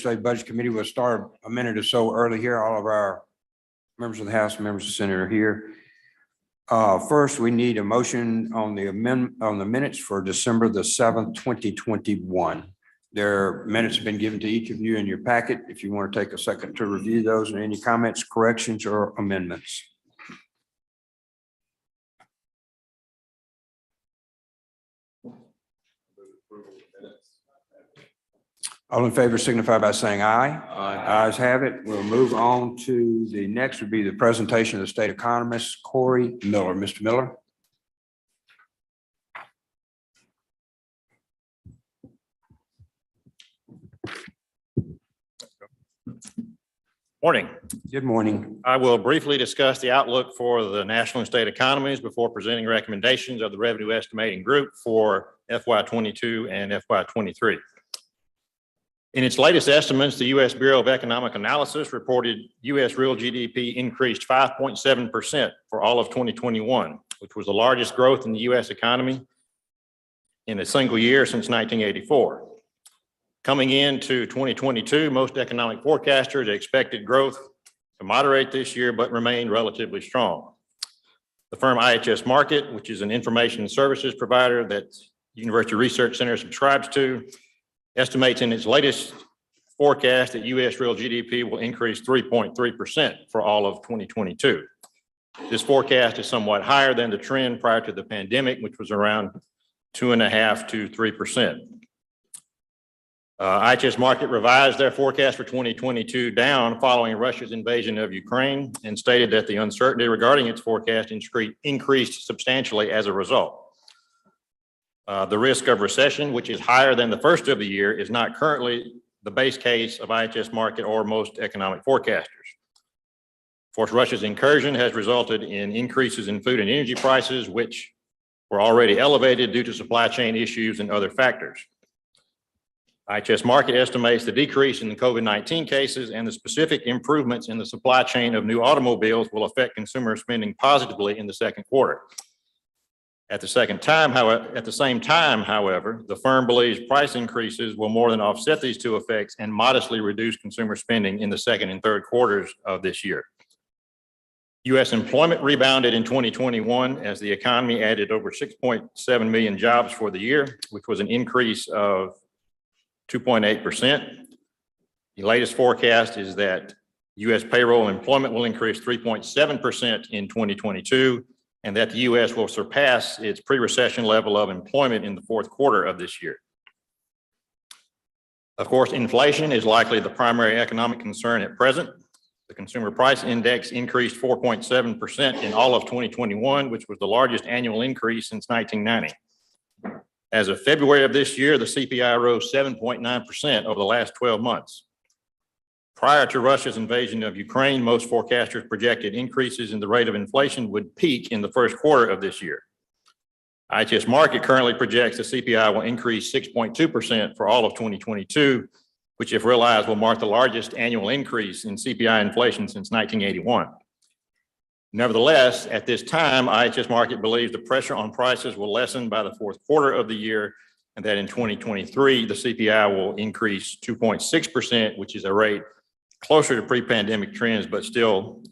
Legislative Budget Committee will start a minute or so early here. All of our members of the House, members of the Senate are here. First, we need a motion on the minutes for December the 7th, 2021. Their minutes have been given to each of you in your packet. If you want to take a second to review those and any comments, corrections, or amendments. All in favor signify by saying aye. Aye. Ayes have it. We'll move on to the next would be the presentation of the state economist, Corey Miller. Mr. Miller. Morning. Good morning. I will briefly discuss the outlook for the national and state economies before presenting recommendations of the revenue estimating group for FY22 and FY23. In its latest estimates, the U.S. Bureau of Economic Analysis reported U.S. real GDP increased 5.7% for all of 2021, which was the largest growth in the U.S. economy in a single year since 1984. Coming into 2022, most economic forecasters expected growth to moderate this year, but remain relatively strong. The firm IHS Markit, which is an information services provider that University Research Center subscribes to, estimates in its latest forecast that U.S. real GDP will increase 3.3% for all of 2022. This forecast is somewhat higher than the trend prior to the pandemic, which was around 2.5% to 3%. IHS Markit revised their forecast for 2022 down following Russia's invasion of Ukraine and stated that the uncertainty regarding its forecast increased substantially as a result. The risk of recession, which is higher than the first of the year, is not currently the base case of IHS Markit or most economic forecasters. Of course, Russia's incursion has resulted in increases in food and energy prices, which were already elevated due to supply chain issues and other factors. IHS Markit estimates the decrease in the COVID-19 cases and the specific improvements in the supply chain of new automobiles will affect consumer spending positively in the second quarter. At the same time, however, the firm believes price increases will more than offset these two effects and modestly reduce consumer spending in the second and third quarters of this year. U.S. employment rebounded in 2021 as the economy added over 6.7 million jobs for the year, which was an increase of 2.8%. The latest forecast is that U.S. payroll employment will increase 3.7% in 2022, and that the U.S. will surpass its pre-recession level of employment in the fourth quarter of this year. Of course, inflation is likely the primary economic concern at present. The consumer price index increased 4.7% in all of 2021, which was the largest annual increase since 1990. As of February of this year, the CPI rose 7.9% over the last 12 months. Prior to Russia's invasion of Ukraine, most forecasters projected increases in the rate of inflation would peak in the first quarter of this year. IHS Markit currently projects the CPI will increase 6.2% for all of 2022, which if realized will mark the largest annual increase in CPI inflation since 1981. Nevertheless, at this time, IHS Markit believes the pressure on prices will lessen by the fourth quarter of the year, and that in 2023, the CPI will increase 2.6%, which is a rate closer to pre-pandemic trends, but still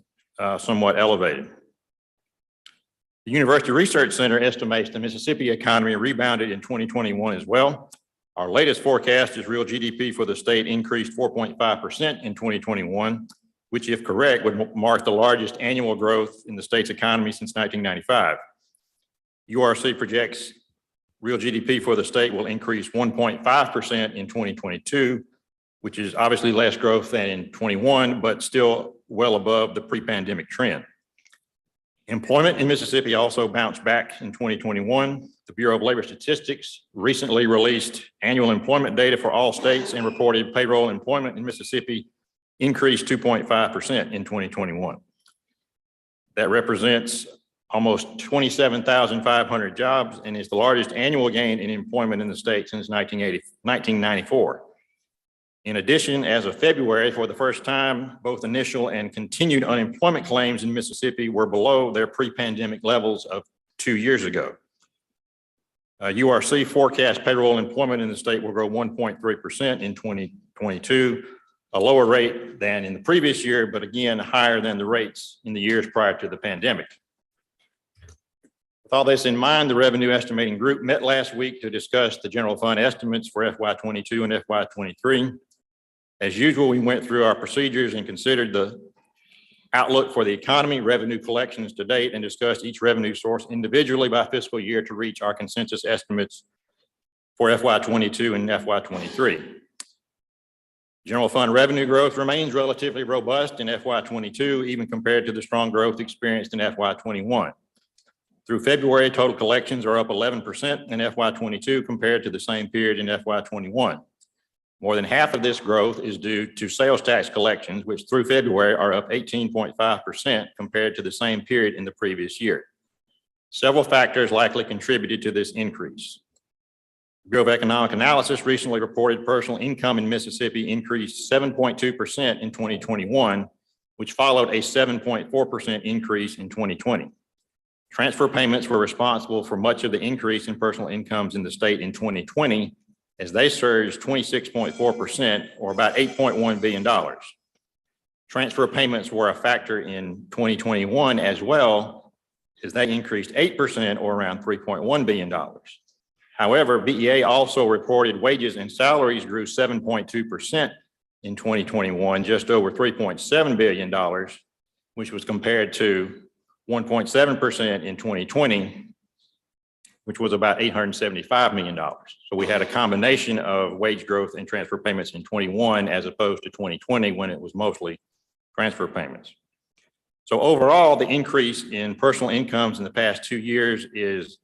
somewhat elevated. The University Research Center estimates the Mississippi economy rebounded in 2021 as well. Our latest forecast is real GDP for the state increased 4.5% in 2021, which if correct would mark the largest annual growth in the state's economy since 1995. URC projects real GDP for the state will increase 1.5% in 2022, which is obviously less growth than in 21, but still well above the pre-pandemic trend. Employment in Mississippi also bounced back in 2021. The Bureau of Labor Statistics recently released annual employment data for all states and reported payroll employment in Mississippi increased 2.5% in 2021. That represents almost 27,500 jobs and is the largest annual gain in employment in the state since 1994. In addition, as of February, for the first time, both initial and continued unemployment claims in Mississippi were below their pre-pandemic levels of 2 years ago. URC forecast payroll employment in the state will grow 1.3% in 2022, a lower rate than in the previous year, but again, higher than the rates in the years prior to the pandemic. With all this in mind, the Revenue Estimating Group met last week to discuss the general fund estimates for FY22 and FY23. As usual, we went through our procedures and considered the outlook for the economy, revenue collections to date, and discussed each revenue source individually by fiscal year to reach our consensus estimates for FY22 and FY23. General fund revenue growth remains relatively robust in FY22, even compared to the strong growth experienced in FY21. Through February, total collections are up 11% in FY22 compared to the same period in FY21. More than half of this growth is due to sales tax collections, which through February are up 18.5% compared to the same period in the previous year. Several factors likely contributed to this increase. Bureau of Economic Analysis recently reported personal income in Mississippi increased 7.2% in 2021, which followed a 7.4% increase in 2020. Transfer payments were responsible for much of the increase in personal incomes in the state in 2020, as they surged 26.4%, or about $8.1 billion. Transfer payments were a factor in 2021 as well, as they increased 8%, or around $3.1 billion. However, BEA also reported wages and salaries grew 7.2% in 2021, just over $3.7 billion, which was compared to 1.7% in 2020, which was about $875 million. So we had a combination of wage growth and transfer payments in 21 as opposed to 2020, when it was mostly transfer payments. So overall, the increase in personal incomes in the past 2 years is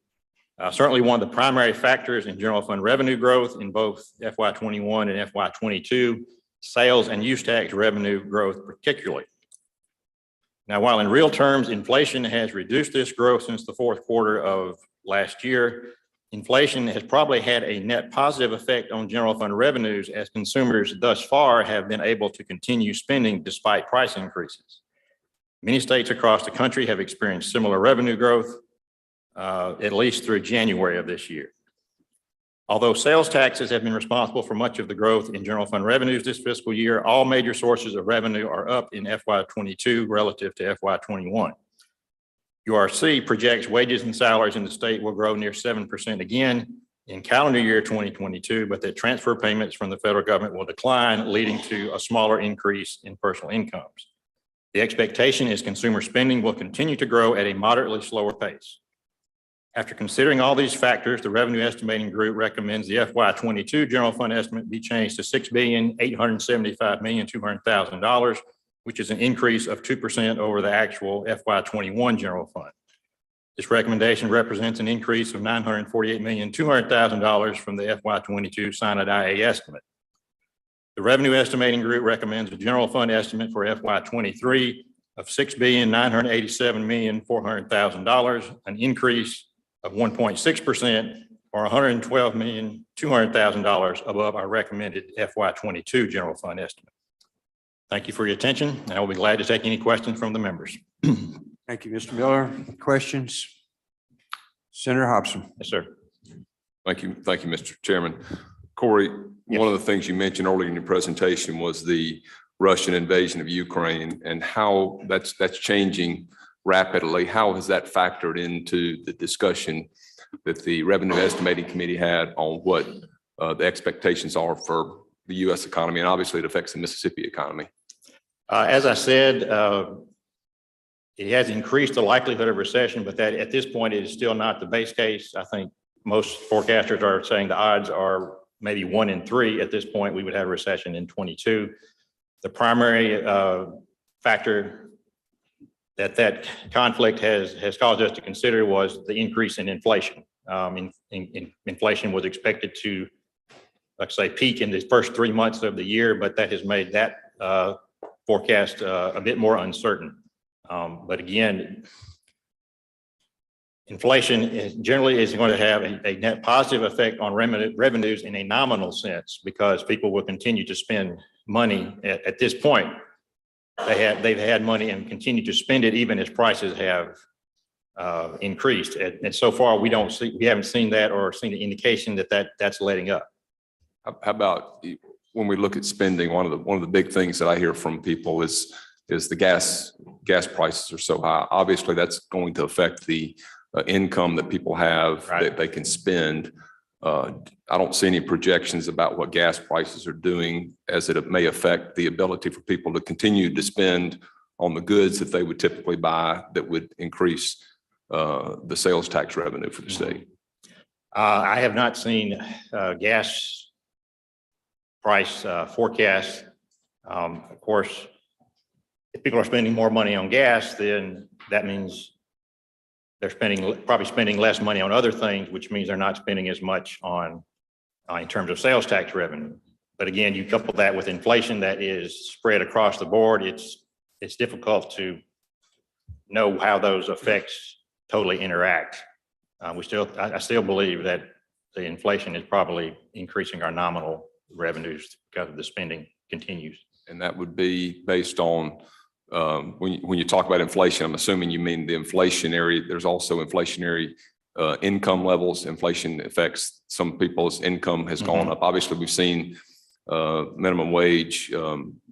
certainly one of the primary factors in general fund revenue growth in both FY21 and FY22, sales and use tax revenue growth particularly. Now, while in real terms, inflation has reduced this growth since the fourth quarter of last year, inflation has probably had a net positive effect on general fund revenues, as consumers thus far have been able to continue spending despite price increases. Many states across the country have experienced similar revenue growth, at least through January of this year. Although sales taxes have been responsible for much of the growth in general fund revenues this fiscal year, all major sources of revenue are up in FY22 relative to FY21. URC projects wages and salaries in the state will grow near 7% again in calendar year 2022, but that transfer payments from the federal government will decline, leading to a smaller increase in personal incomes. The expectation is consumer spending will continue to grow at a moderately slower pace. After considering all these factors, the Revenue Estimating Group recommends the FY22 general fund estimate be changed to $6,875,200,000, which is an increase of 2% over the actual FY21 general fund. This recommendation represents an increase of $948,200,000 from the FY22 Sinai IA estimate. The Revenue Estimating Group recommends a general fund estimate for FY23 of $6,987,400,000, an increase of 1.6%, or $112,200,000 above our recommended FY22 general fund estimate. Thank you for your attention, and I will be glad to take any questions from the members. Thank you, Mr. Miller. Questions? Senator Hobson. Yes, sir. Thank you, Mr. Chairman. Corey, Yes. One of the things you mentioned earlier in your presentation was the Russian invasion of Ukraine and how that's changing rapidly. How has that factored into the discussion that the Revenue Estimating Committee had on what the expectations are for the U.S. economy? And obviously it affects the Mississippi economy. As I said, it has increased the likelihood of recession, but that at this point it is still not the base case. I think most forecasters are saying the odds are maybe 1 in 3 at this point. We would have a recession in 22. The primary factor that conflict has caused us to consider was the increase in inflation. Inflation was expected to, let's say, peak in the first 3 months of the year, but that has made that forecast a bit more uncertain. But again, inflation generally is going to have a net positive effect on revenues in a nominal sense, because people will continue to spend money at this point. They've had money and continue to spend it even as prices have increased. And so far, we haven't seen that or seen an indication that that's letting up. How about when we look at spending, one of the big things that I hear from people is the gas prices are so high. Obviously, that's going to affect the income that people have that they can spend. I don't see any projections about what gas prices are doing as it may affect the ability for people to continue to spend on the goods that they would typically buy that would increase the sales tax revenue for the state. I have not seen gas price forecast. Of course, if people are spending more money on gas, then that means they're probably spending less money on other things, which means they're not spending as much on in terms of sales tax revenue. But again, you couple that with inflation that is spread across the board. It's difficult to know how those effects totally interact. I still believe that the inflation is probably increasing our nominal revenues because of the spending continues. And that would be based on when you talk about inflation, I'm assuming you mean the inflationary. There's also inflationary income levels. Inflation affects some people's income has gone up. Obviously, we've seen minimum wage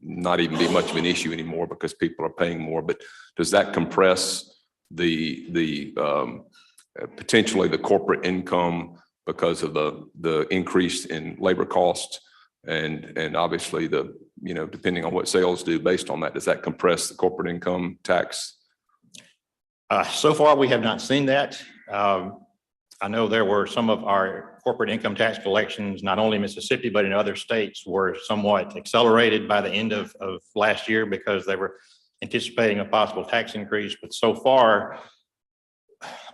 not even be much of an issue anymore because people are paying more. But does that compress the potentially the corporate income because of the increase in labor costs and obviously depending on what sales do based on that, does that compress the corporate income tax? So far, we have not seen that. I know there were some of our corporate income tax collections, not only in Mississippi, but in other states were somewhat accelerated by the end of last year because they were anticipating a possible tax increase. But so far,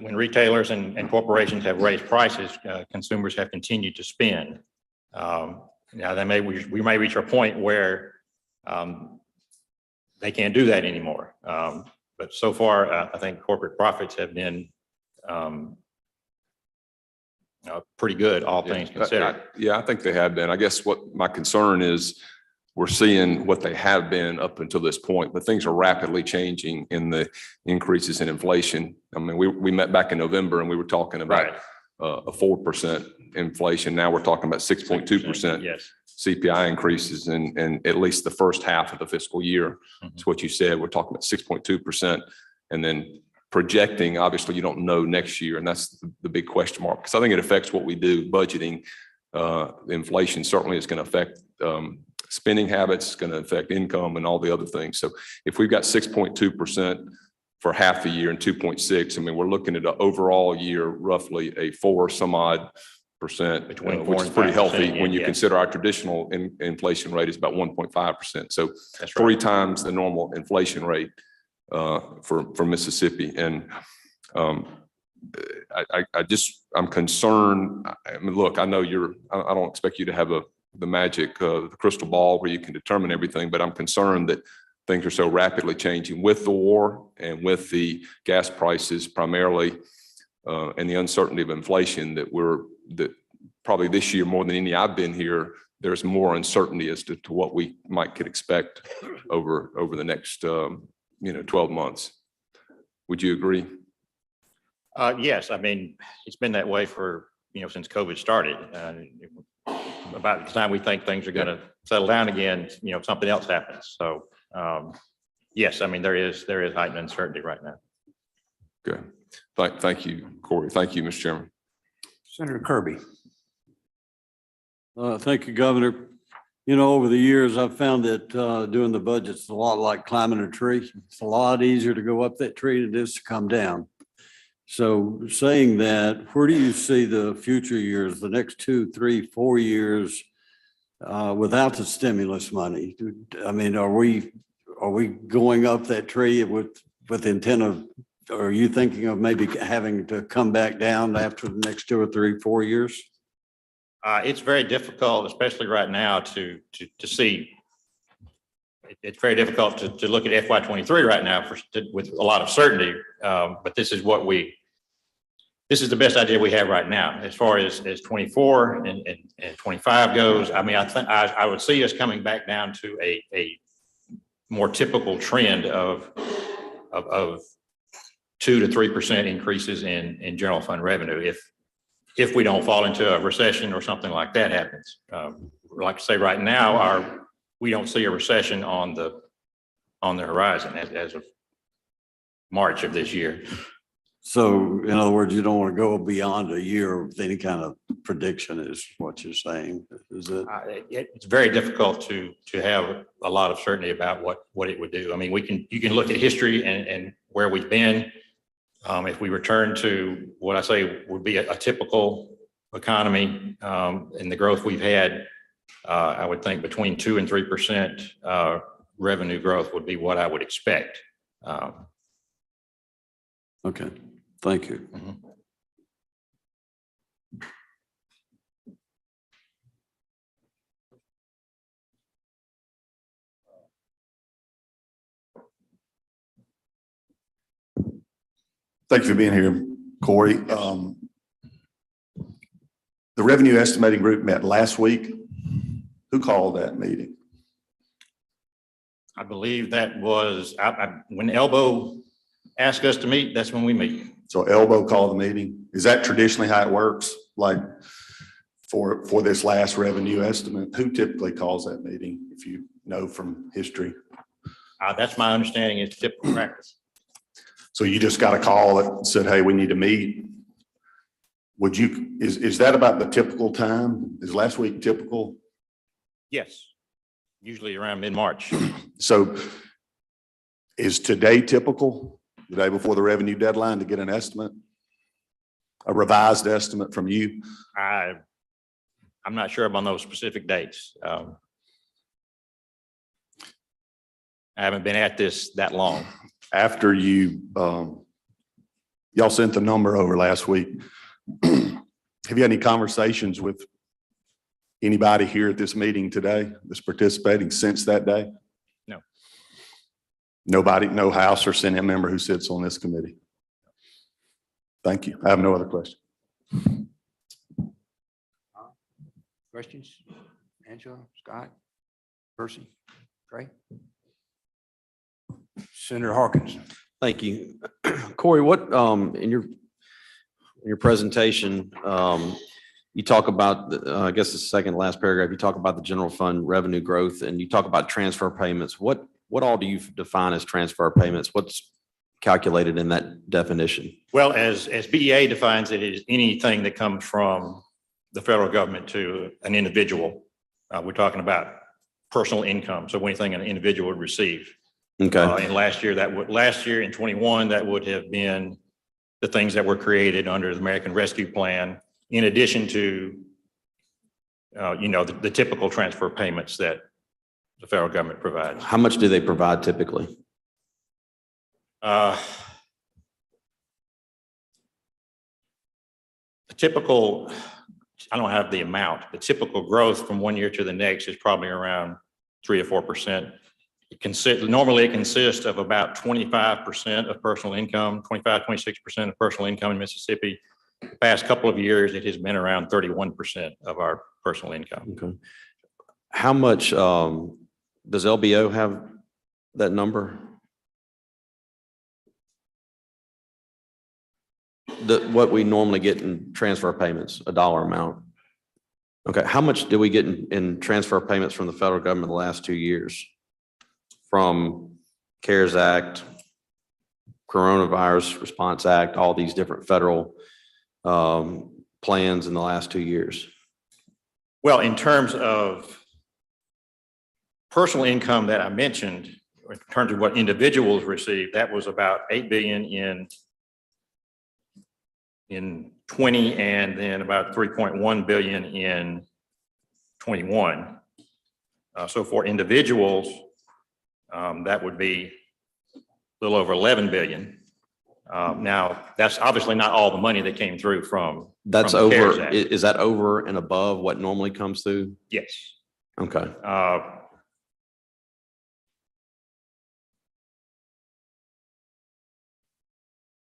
when retailers and corporations have raised prices, consumers have continued to spend. Now, we may reach a point where they can't do that anymore. But so far, I think corporate profits have been pretty good, all things considered. I think they have been. I guess what my concern is, we're seeing what they have been up until this point, but things are rapidly changing in the increases in inflation. I mean, we met back in November and we were talking about a 4% inflation. Now we're talking about 6.2% yes. CPI increases in at least the first half of the fiscal year. That's what you said. We're talking about 6.2%, and then projecting, obviously you don't know next year. And that's the big question mark, because I think it affects what we do budgeting. Inflation certainly is going to affect spending habits, it's going to affect income and all the other things. So if we've got 6.2% for half the year and 2.6, I mean, we're looking at an overall year, roughly a 4 some odd percent, which is pretty healthy when you consider our traditional inflation rate is about 1.5%. So that's 3 times the normal inflation rate for Mississippi. And I'm concerned. I mean, look, I know I don't expect you to have the magic the crystal ball where you can determine everything, but I'm concerned that things are so rapidly changing with the war and with the gas prices primarily and the uncertainty of inflation that probably this year more than any I've been here, there's more uncertainty as to what we could expect over the next 12 months. Would you agree? Yes, I mean, it's been that way for since COVID started. About the time we think things are going to settle down again, something else happens. So yes, I mean there is heightened uncertainty right now. Good. Thank you, Corey. Thank you, Mr. Chairman. Senator Kirby. Thank you, Governor. Over the years, I've found that doing the budget's a lot like climbing a tree. It's a lot easier to go up that tree than it is to come down. So saying that, where do you see the future years, the next 2, 3, 4 years without the stimulus money? I mean, are we going up that tree with the intent of, or are you thinking of maybe having to come back down after the next 2 or 3, 4 years? It's very difficult, especially right now, to see. It's very difficult to look at FY23 right now with a lot of certainty. But this is the best idea we have right now. As far as 24 and 25 goes, I mean, I would see us coming back down to a more typical trend of 2 to 3% increases in general fund revenue if we don't fall into a recession or something like that happens. like I say, right now, we don't see a recession on the horizon as of March of this year. So in other words, you don't want to go beyond a year with any kind of prediction is what you're saying, is it? It's very difficult to have a lot of certainty about what it would do. I mean, you can look at history and where we've been. If we return to what I say would be a typical economy, and the growth we've had, I would think between 2% and 3% revenue growth would be what I would expect. Okay, thank you. Mhm. Thank you for being here, Corey. The revenue estimating group met last week. Who called that meeting? I believe that was when Elbow asked us to meet, that's when we meet. So Elbow called the meeting. Is that traditionally how it works? Like for this last revenue estimate, who typically calls that meeting, if you know from history? That's my understanding, is typical practice. So you just got a call that said, hey, we need to meet. Is that about the typical time? Is last week typical? Yes, usually around mid-March. So is today typical, the day before the revenue deadline, to get an estimate? A revised estimate from you? I'm not sure on those specific dates. I haven't been at this that long. After you, y'all sent the number over last week. Have you had any conversations with anybody here at this meeting today that's participating since that day? No. Nobody, no House or Senate member who sits on this committee? Thank you. I have no other questions. Questions? Angela, Scott, Percy, Trey? Senator Harkins. Thank you. Corey, what, in your presentation, you talk about, I guess the second last paragraph, you talk about the general fund revenue growth and you talk about transfer payments. What all do you define as transfer payments? What's calculated in that definition? Well, as BEA defines it, it is anything that comes from the federal government to an individual. We're talking about personal income. So anything an individual would receive. Okay. And last year in 21, that would have been the things that were created under the American Rescue Plan, in addition to, the typical transfer payments that the federal government provides. How much do they provide typically? The typical, I don't have the amount, but typical growth from one year to the next is probably around 3 or 4%. Normally it consists of about 25% of personal income, 26% of personal income in Mississippi. The past couple of years, it has been around 31% of our personal income. Okay. How much, does LBO have that number? What we normally get in transfer payments, a dollar amount. Okay. How much did we get in transfer payments from the federal government the last 2 years? From CARES Act, Coronavirus Response Act, all these different federal plans in the last 2 years? Well, in terms of personal income that I mentioned, in terms of what individuals receive, that was about $8 billion in 20, and then about 3.1 billion in 21. So for individuals, that would be a little over 11 billion. Now, that's obviously not all the money that came through from. That's from the CARES over, Act. is that over and above what normally comes through? Yes. Okay.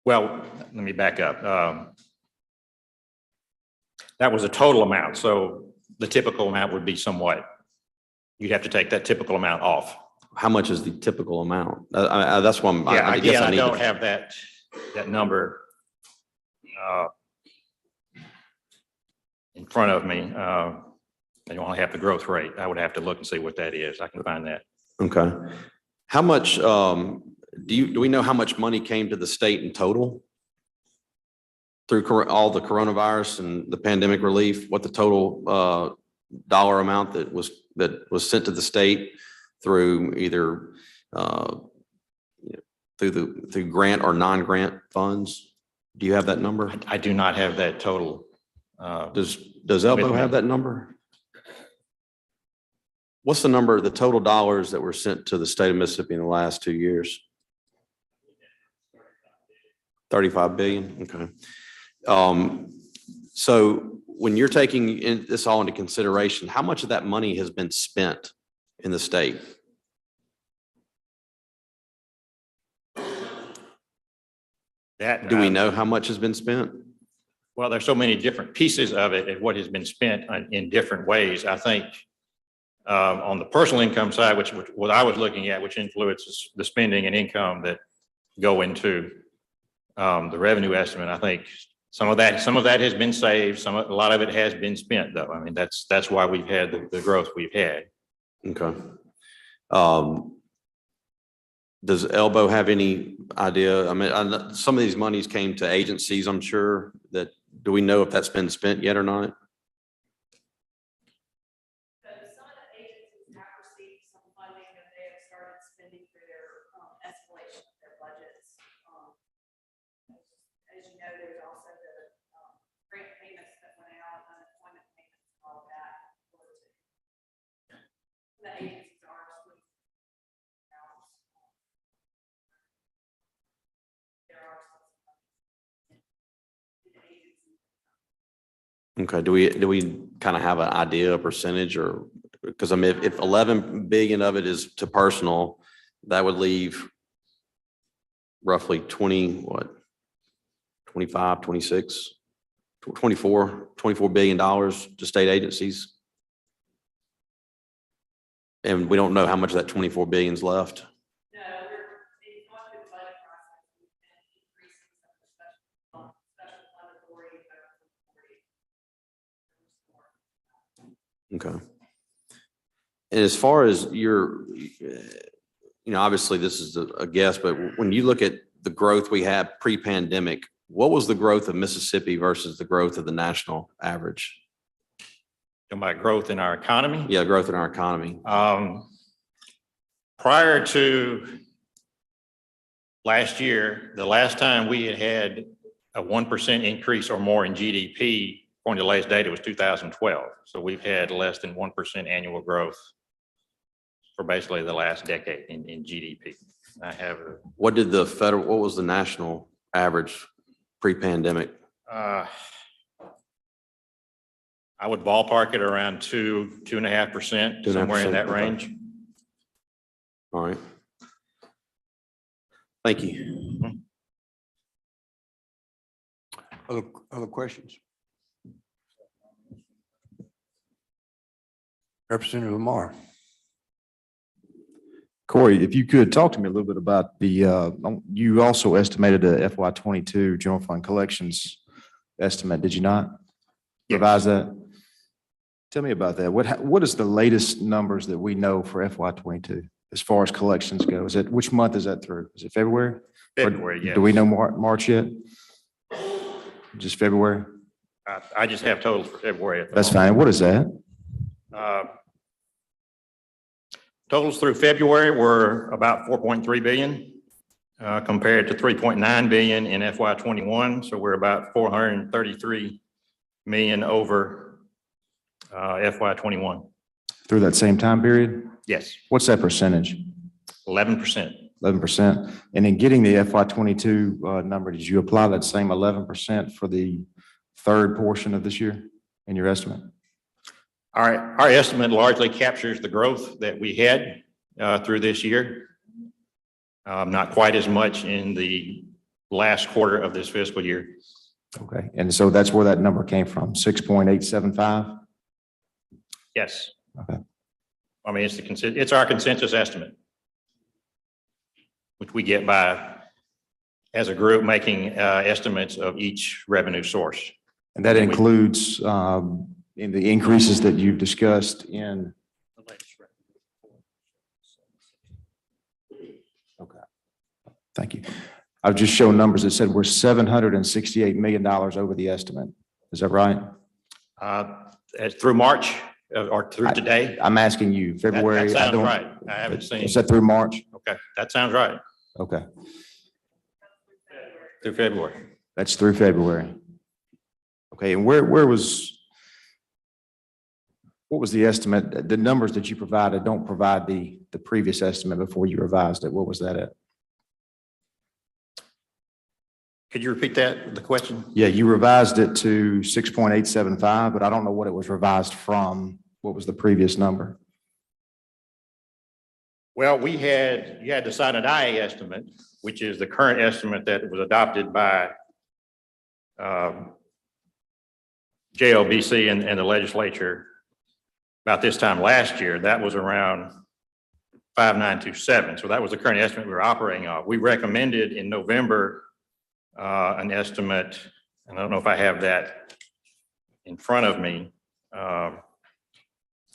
Well, let me back up. That was a total amount. So the typical amount would be somewhat, you'd have to take that typical amount off. How much is the typical amount? That's one. Yeah, I guess again, I need don't to- have that number in front of me. They only have the growth rate. I would have to look and see what that is. I can find that. Okay. How much, do we know how much money came to the state in total? Through all the coronavirus and the pandemic relief, what the total dollar amount that was sent to the state through either through grant or non-grant funds? Do you have that number? I do not have that total. Does Elbow have that number? What's the number, the total dollars that were sent to the state of Mississippi in the last 2 years? 35 billion, okay. So when you're taking this all into consideration, how much of that money has been spent in the state? That, Do we know how much has been spent? well, there's so many different pieces of it and what has been spent in different ways. I think on the personal income side, which what I was looking at, which influences the spending and income that go into the revenue estimate, I think some of that has been saved. A lot of it has been spent, though. I mean, that's why we've had the growth we've had. Okay. Does Elbow have any idea? I mean, some of these monies came to agencies, I'm sure, that, do we know if that's been spent yet or not? So some of the agencies have received some funding that they have started spending through their escalation of their budgets. As you know, there's also the grant payments that went out, unemployment payments, and all of that. The agencies are squeezing out. There are some agencies. Okay, do we kind of have an idea, a percentage, or, because I mean, if 11 billion of it is to personal, that would leave roughly 20, what? 25, 26, 24 billion dollars to state agencies. And we don't know how much of that 24 billion is left. No, we're going through the budget process. We've been increasing some of the special fund authority, federal authority. Okay. And as far as obviously this is a guess, but when you look at the growth we had pre-pandemic, what was the growth of Mississippi versus the growth of the national average? Talking about growth in our economy. Yeah, growth in our economy. Prior to last year, the last time we had a 1% increase or more in GDP, according to the latest data, was 2012. So we've had less than 1% annual growth for basically the last decade in GDP. What was the national average pre-pandemic? I would ballpark it around 2.5%, somewhere in that 2.5%, okay. range. All right. Thank you. Other questions? Representative Lamar. Corey, if you could talk to me a little bit about you also estimated a FY 22 general fund collections estimate, did you not? Yes. Revise that? Tell me about that. What is the latest numbers that we know for FY 22 as far as collections go? Which month is that through? Is it February? February, yes. Do we know March yet? Just February? I just have totals for February. at the That's moment. fine. What is that? Totals through February were about 4.3 billion compared to 3.9 billion in FY 21. So we're about 433 million over FY 21. Through that same time period? Yes, What's that percentage? 11%. 11%. And in getting the FY 22 number, did you apply that same 11% for the third portion of this year in your estimate? Our estimate largely captures the growth that we had through this year. Not quite as much in the last quarter of this fiscal year. Okay. And so that's where that number came from, 6.875? Yes. Okay. I mean, it's our consensus estimate, which we get by, as a group, making estimates of each revenue source. And that includes in the increases that you've discussed in? Okay, thank you. I've just shown numbers that said we're $768 million over the estimate. Is that right? As through March or through today? I'm asking you, February. That I sounds don't- right. I haven't seen. Is that through March? Okay, that sounds right. Okay, Through February. that's through February. Okay, and what was the estimate? The numbers that you provided don't provide the previous estimate before you revised it. What was that at? Could you repeat that, the question? Yeah, you revised it to 6.875, but I don't know what it was revised from. What was the previous number? Well, you had the Side IA estimate, which is the current estimate that was adopted by JLBC and the legislature about this time last year. That was around 5,927. So that was the current estimate we were operating off. We recommended in November an estimate, and I don't know if I have that in front of me.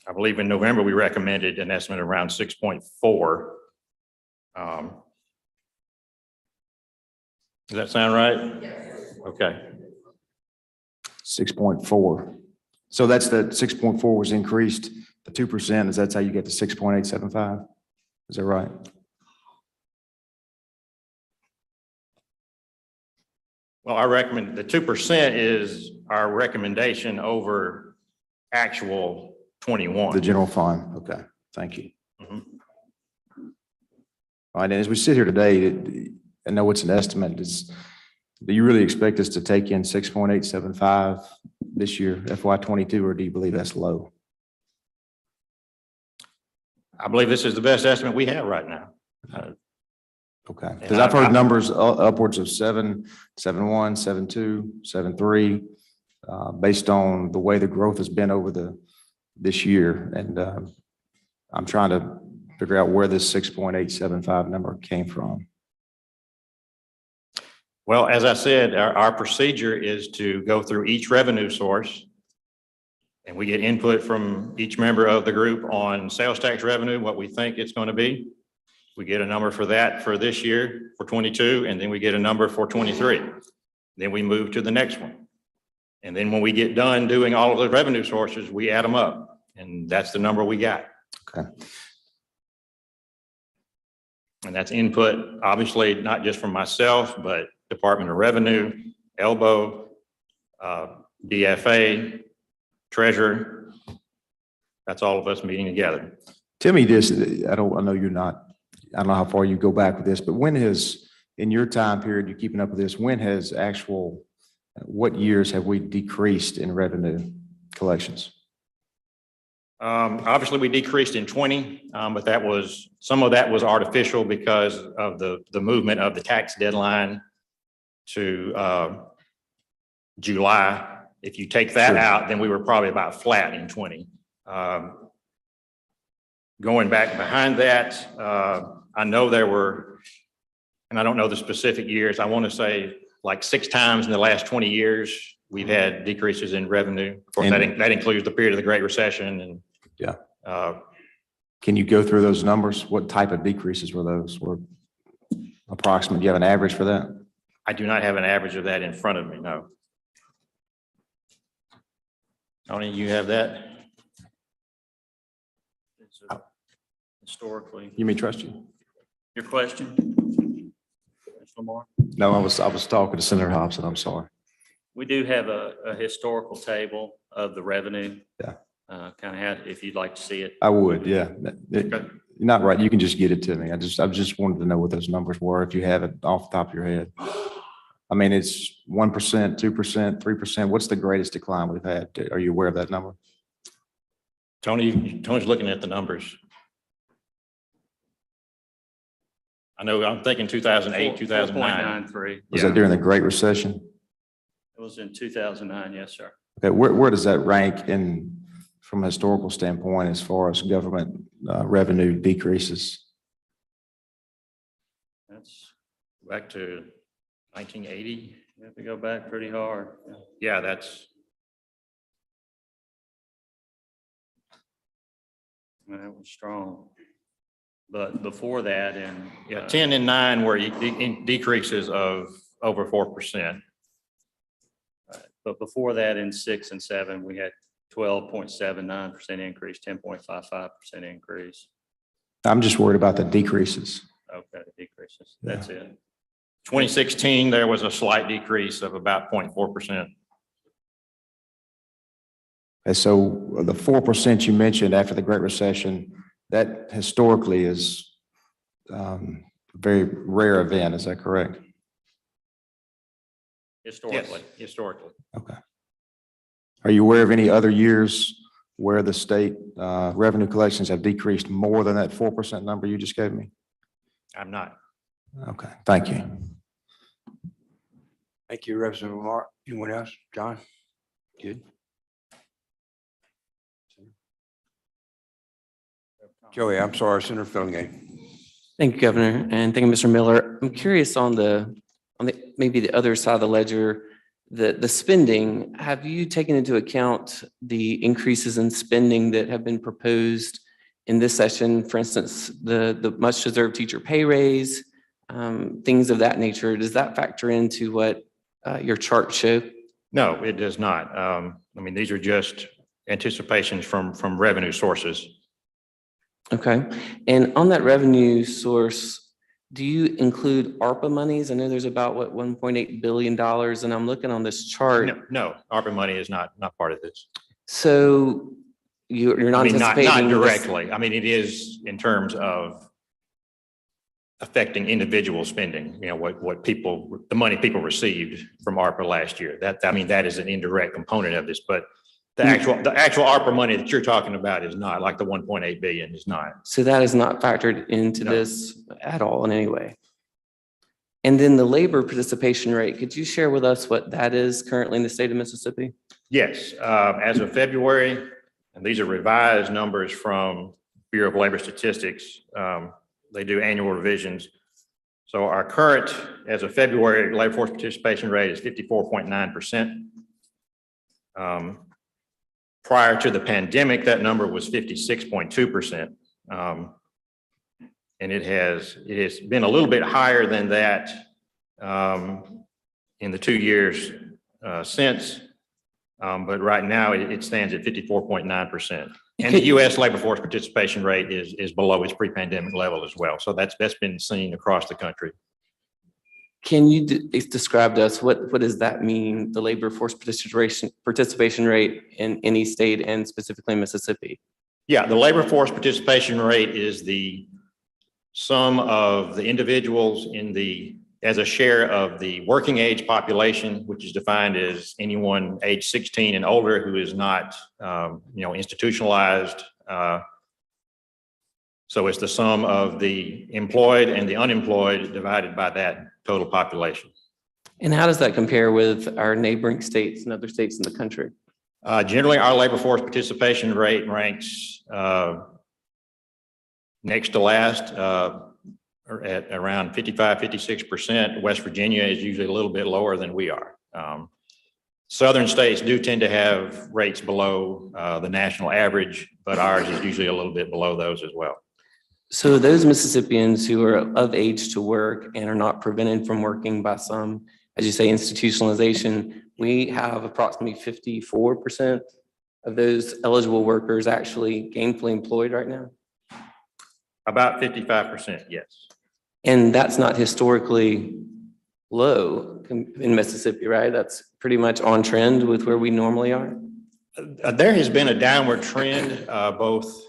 I believe in November, we recommended an estimate around 6.4. Does that sound right? Yes. Okay. 6.4. So that's the 6.4 was increased, the 2%, is that's how you get to 6.875? Is that right? Well, I recommend the 2% is our recommendation over actual 21. The general fund, okay, thank you. Mhm. All right, and as we sit here today, I know it's an estimate, do you really expect us to take in 6.875 this year, FY '22, or do you believe that's low? I believe this is the best estimate we have right now. Okay, because I've heard numbers upwards of 7.1, 7.2, 7.3, based on the way the growth has been over this year. And I'm trying to figure out where this 6.875 number came from. Well, as I said, our procedure is to go through each revenue source, and we get input from each member of the group on sales tax revenue, what we think it's going to be. We get a number for that for this year, for 22, and then we get a number for 23. Then we move to the next one. And then when we get done doing all of the revenue sources, we add them up, and that's the number we got. Okay. And that's input, obviously, not just from myself, but Department of Revenue, ELBO, DFA, Treasurer. That's all of us meeting together. Tell me this, I know you're not, I don't know how far you go back with this, but when has, in your time period, you're keeping up with this, when has what years have we decreased in revenue collections? Obviously, we decreased in 20, but some of that was artificial because of the movement of the tax deadline to July. If you take that Sure. out, then we were probably about flat in 20. Going back behind that, I know there were, and I don't know the specific years, I want to say like 6 times in the last 20 years, we've had decreases in revenue. Of course, that includes the period of the Great Recession and. Yeah. Can you go through those numbers? What type of decreases were those? Were approximate? Do you have an average for that? I do not have an average of that in front of me, no. Tony, you have that? Historically, You may trust you. your question? Ms. Lamar? No, I was talking to Senator Hobson. I'm sorry. We do have a historical table of the revenue. Yeah. Kind of had, if you'd like to see it. I would, yeah. You're not right. You can just get it to me. I just wanted to know what those numbers were, if you have it off the top of your head. I mean, it's 1%, 2%, 3%. What's the greatest decline we've had? Are you aware of that number? Tony's looking at the numbers. I know, I'm thinking 2008, 2009. 4.93. Was that during the Great Recession? It was in 2009, yes, sir. Okay, where does that rank from a historical standpoint as far as government revenue decreases? That's back to 1980. You have to go back pretty hard. Yeah, that's That was strong. But before that, and Yeah, 10 and 9 were decreases of over 4%. but before that, in 6 and 7, we had 12.79% increase, 10.55% increase. I'm just worried about the decreases. Okay, decreases. That's it. 2016, there was a slight decrease of about 0.4%. And so the 4% you mentioned after the Great Recession, that historically is a very rare event. Is that correct? Historically. Historically. Okay. Are you aware of any other years where the state revenue collections have decreased more than that 4% number you just gave me? I'm not. Okay, thank you. Thank you, Representative Mark. Anyone else? John? Good. Joey, I'm sorry, Senator Fillingate. Thank you, Governor, and thank you, Mr. Miller. I'm curious on the maybe the other side of the ledger, the spending. Have you taken into account the increases in spending that have been proposed in this session? For instance, the much deserved teacher pay raise, things of that nature. Does that factor into what your chart showed? No, it does not. I mean, these are just anticipations from revenue sources. Okay, and on that revenue source, do you include ARPA monies? I know there's about what $1.8 billion, and I'm looking on this chart. No, ARPA money is not part of this. So you're not I mean, not anticipating this- directly. I mean, it is in terms of affecting individual spending, you know, what people, the money people received from ARPA last year. That is an indirect component of this, but the actual ARPA money that you're talking about is not, like the 1.8 billion is not. So that is not factored into No. this at all in any way. And then the labor participation rate, could you share with us what that is currently in the state of Mississippi? Yes, as of February, and these are revised numbers from Bureau of Labor Statistics. They do annual revisions. So our current, as of February, labor force participation rate is 54.9%. Prior to the pandemic, that number was 56.2%. And it has been a little bit higher than that in the 2 years since. But right now it stands at 54.9%. And the U.S. labor force participation rate is below its pre-pandemic level as well. So that's been seen across the country. Can you describe to us what does that mean, the labor force participation rate in any state and specifically Mississippi? Yeah, the labor force participation rate is the sum of the individuals as a share of the working age population, which is defined as anyone age 16 and older who is not, institutionalized. So it's the sum of the employed and the unemployed divided by that total population. And how does that compare with our neighboring states and other states in the country? Generally, our labor force participation rate ranks next to last at around 55, 56%. West Virginia is usually a little bit lower than we are. Southern states do tend to have rates below the national average, but ours is usually a little bit below those as well. So those Mississippians who are of age to work and are not prevented from working by some, as you say, institutionalization, we have approximately 54% of those eligible workers actually gainfully employed right now. About 55%, yes. And that's not historically low in Mississippi, right? That's pretty much on trend with where we normally are. There has been a downward trend, both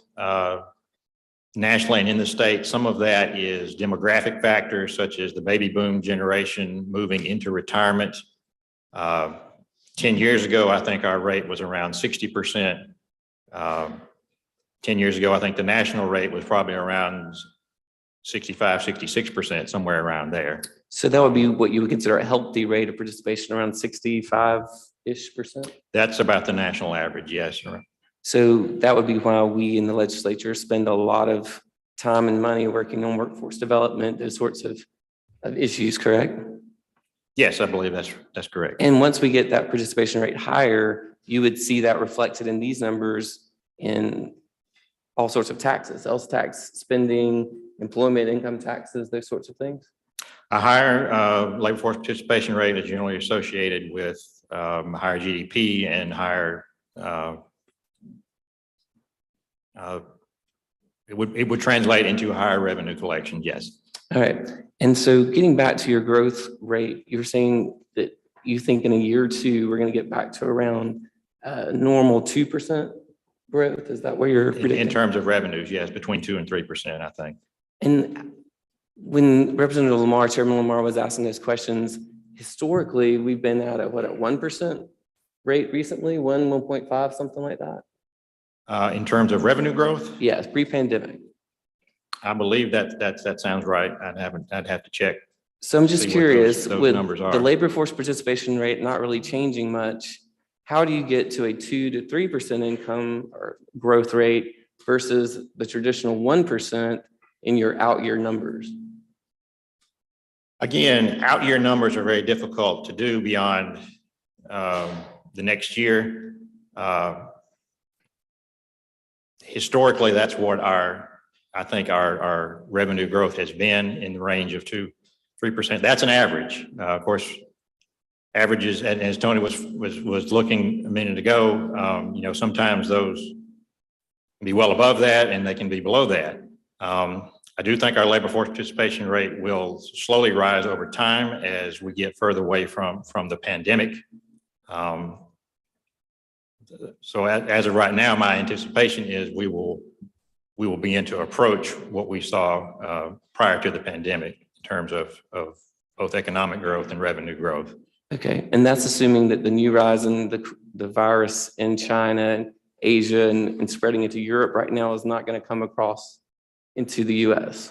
nationally and in the state. Some of that is demographic factors such as the baby boom generation moving into retirement. 10 years ago, I think our rate was around 60%. 10 years ago, I think the national rate was probably around 65, 66%, somewhere around there. So that would be what you would consider a healthy rate of participation, around 65-ish%? That's about the national average, yes. So that would be why we in the legislature spend a lot of time and money working on workforce development, those sorts of issues, correct? Yes, I believe that's correct. And once we get that participation rate higher, you would see that reflected in these numbers in all sorts of taxes, sales tax, spending, employment, income taxes, those sorts of things? A higher labor force participation rate is generally associated with higher GDP and higher, it would translate into higher revenue collection, yes. All right. And so getting back to your growth rate, you're saying that you think in a year or two, we're going to get back to around normal 2% growth? Is that where you're predicting? In terms of revenues, yes, between 2 and 3%, I think. And when Representative Lamar, Chairman Lamar was asking those questions, historically, we've been at a 1% rate recently, 1.5, something like that? In terms of revenue growth, Yes, pre-pandemic. I believe that sounds right. I'd have to check. So I'm just See what curious, those with numbers are. the labor force participation rate not really changing much, how do you get to a 2 to 3% income or growth rate versus the traditional 1% in your out year numbers? Again, out year numbers are very difficult to do beyond the next year. Historically, that's what I think our revenue growth has been in the range of 2-3%. That's an average. Of course, averages, and as Tony was looking a minute ago, you know, sometimes those can be well above that and they can be below that. I do think our labor force participation rate will slowly rise over time as we get further away from the pandemic. So as of right now, my anticipation is we will begin to approach what we saw prior to the pandemic in terms of both economic growth and revenue growth. Okay, and that's assuming that the new rise in the virus in China and Asia and spreading into Europe right now is not going to come across into the US.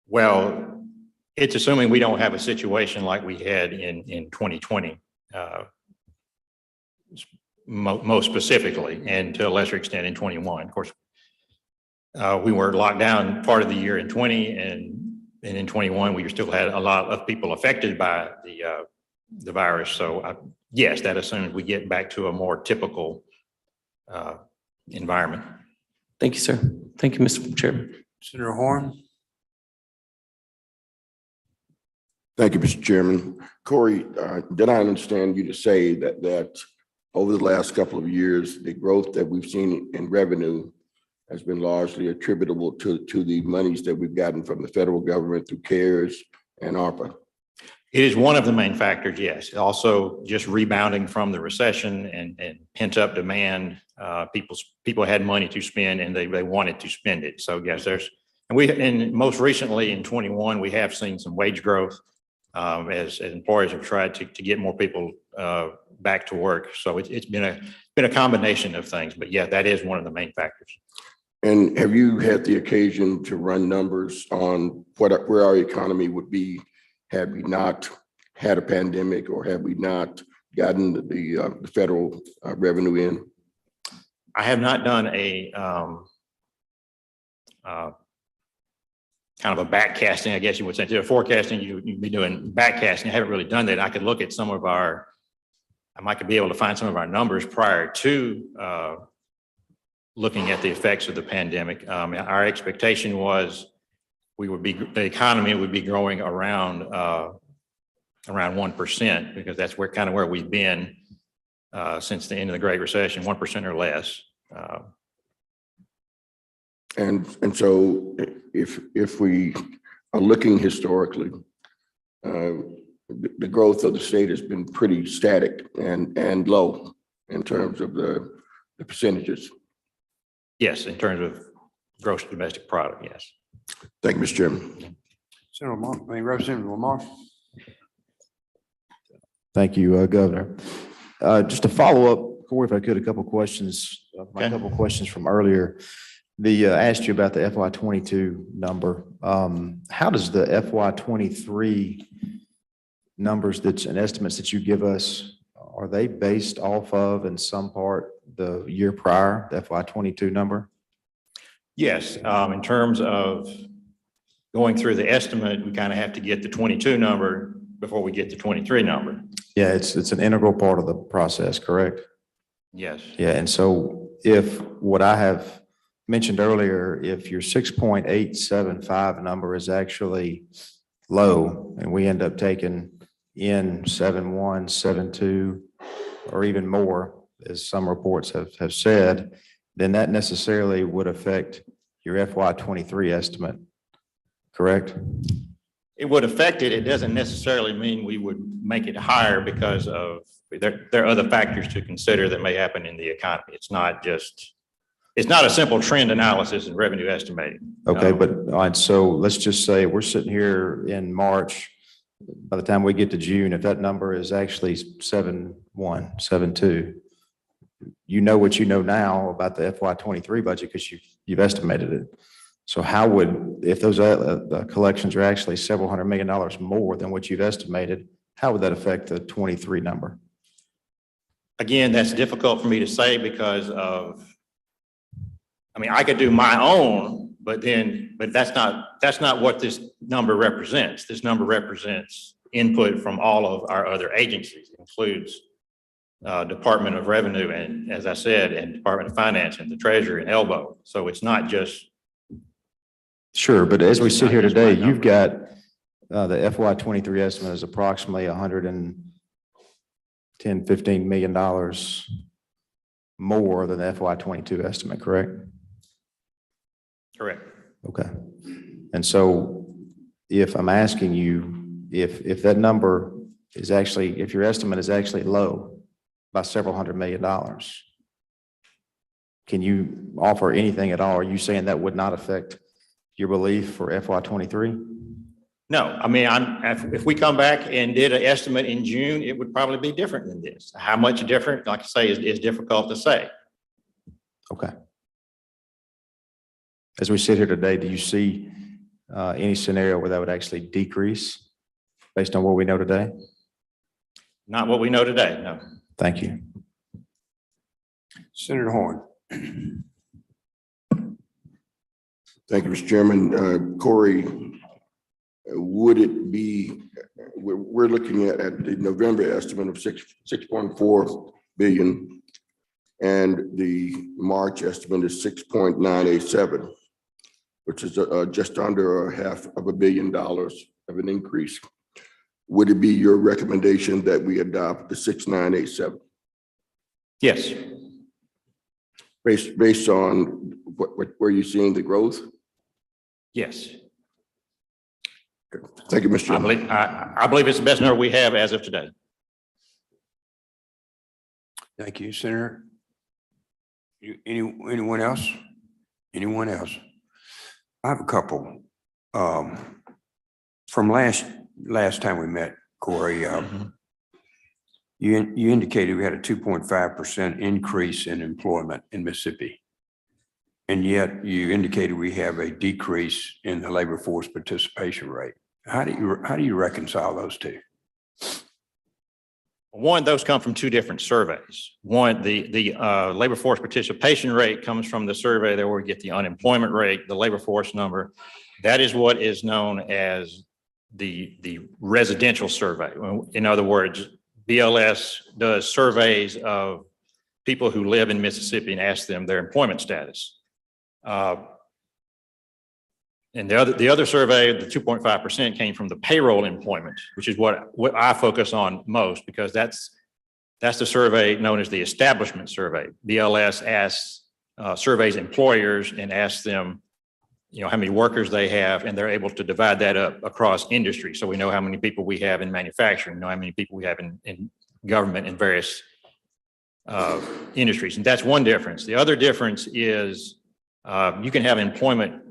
Well, it's assuming we don't have a situation like we had in 2020, most specifically, and to a lesser extent in 21. Of course, we were locked down part of the year in 20, and in 21, we still had a lot of people affected by the virus. So yes, that assumes we get back to a more typical environment. Thank you, sir. Thank you, Mr. Chairman. Senator Horn. Thank you, Mr. Chairman. Corey, did I understand you to say that over the last couple of years, the growth that we've seen in revenue has been largely attributable to the monies that we've gotten from the federal government through CARES and ARPA? It is one of the main factors, yes. Also, just rebounding from the recession and pent up demand. People had money to spend and they wanted to spend it. So yes, and most recently in 21, we have seen some wage growth as employers have tried to get more people back to work. So it's been a combination of things, but yeah, that is one of the main factors. And have you had the occasion to run numbers on where our economy would be had we not had a pandemic, or had we not gotten the federal revenue in? I have not done a kind of a backcasting, I guess you would say. To forecasting, you'd be doing backcasting. I haven't really done that. I could look at some of I might be able to find some of our numbers prior to looking at the effects of the pandemic. Our expectation was the economy would be growing around 1%, because that's where we've been since the end of the Great Recession, 1% or less. And so if we are looking historically, the growth of the state has been pretty static and low in terms of the percentages. Yes, in terms of gross domestic product, yes. Thank you, Mr. Chairman. Senator Lamar, Representative Lamar. Thank you, Governor. Just to follow up, Corey, if I could, a couple of questions, Okay. from earlier. I asked you about the FY22 number. How does the FY23 numbers and estimates that you give us, are they based off of, in some part, the year prior, the FY22 number? Yes, in terms of going through the estimate, we kind of have to get the 22 number before we get the 23 number. Yeah, it's an integral part of the process, correct? Yes. Yeah, and so if what I have mentioned earlier, if your 6.875 number is actually low and we end up taking in 7.1, 7.2, or even more, as some reports have said, then that necessarily would affect your FY '23 estimate, correct? It would affect it. It doesn't necessarily mean we would make it higher because of, there are other factors to consider that may happen in the economy. It's not a simple trend analysis and revenue estimating. Okay, but all right, so let's just say we're sitting here in March. By the time we get to June, if that number is actually 7.1, 7.2, you know what you know now about the FY '23 budget because you've estimated it. So how would, if those collections are actually several $100 million more than what you've estimated, how would that affect the '23 number? Again, that's difficult for me to say because of, I mean, I could do my own, but that's not what this number represents. This number represents input from all of our other agencies. It includes Department of Revenue and, as I said, and Department of Finance and the Treasury and Elbow. So it's not just. Sure, but as we It's sit not here just today, my you've number. got the FY '23 estimate is approximately $110, $15 million more than the FY '22 estimate, correct? Correct. Okay. And so if I'm asking you, if that number is actually, if your estimate is actually low by several $100 million, can you offer anything at all? Are you saying that would not affect your belief for FY '23? No, I mean, if we come back and did an estimate in June, it would probably be different than this. How much different, like I say, is difficult to say. Okay. As we sit here today, do you see any scenario where that would actually decrease based on what we know today? Not what we know today, no. Thank you. Senator Horn. Thank you, Mr. Chairman. Corey, would it be, we're looking at the November estimate of 6.4 billion, and the March estimate is 6.987, which is just under $500 million of an increase. Would it be your recommendation that we adopt the 6.987? Yes, Based on where you're seeing the growth? yes. Thank you, Mr. Chairman. I believe it's the best number we have as of today. Thank you, Senator. Anyone else? Anyone else? I have a couple. From last time we met, Corey, you indicated we had a 2.5% increase in employment in Mississippi. And yet you indicated we have a decrease in the labor force participation rate. How do you reconcile those two? One, those come from two different surveys. One, the labor force participation rate comes from the survey there where we get the unemployment rate, the labor force number. That is what is known as the residential survey. In other words, BLS does surveys of people who live in Mississippi and ask them their employment status. And the other survey, the 2.5%, came from the payroll employment, which is what I focus on most, because that's the survey known as the establishment survey. BLS asks surveys employers and asks them, you know, how many workers they have, and they're able to divide that up across industry. So we know how many people we have in manufacturing, know how many people we have in government in various industries. And that's one difference. The other difference is you can have employment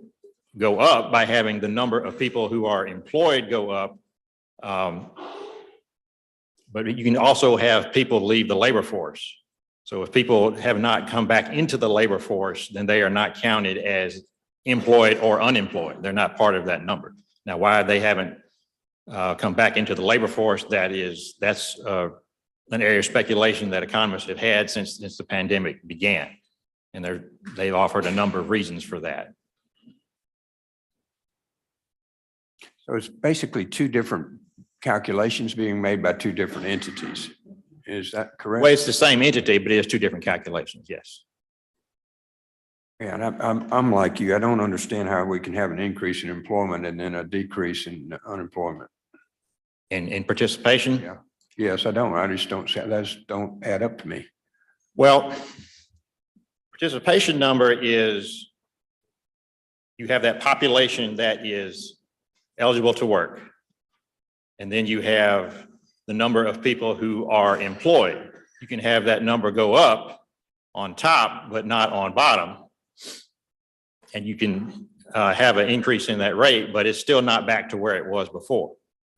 go up by having the number of people who are employed go up. But you can also have people leave the labor force. So if people have not come back into the labor force, then they are not counted as employed or unemployed. They're not part of that number. Now, why they haven't come back into the labor force, that's an area of speculation that economists have had since the pandemic began. And they've offered a number of reasons for that. So it's basically two different calculations being made by two different entities. Is that correct? Well, it's the same entity, but it is two different calculations, yes. Yeah, and I'm like you. I don't understand how we can have an increase in employment and then a decrease in unemployment. In participation. Yeah. Yes, I don't. I just don't, that just don't add up to me. Well, participation number is, you have that population that is eligible to work. And then you have the number of people who are employed. You can have that number go up on top, but not on bottom. And you can have an increase in that rate, but it's still not back to where it was before.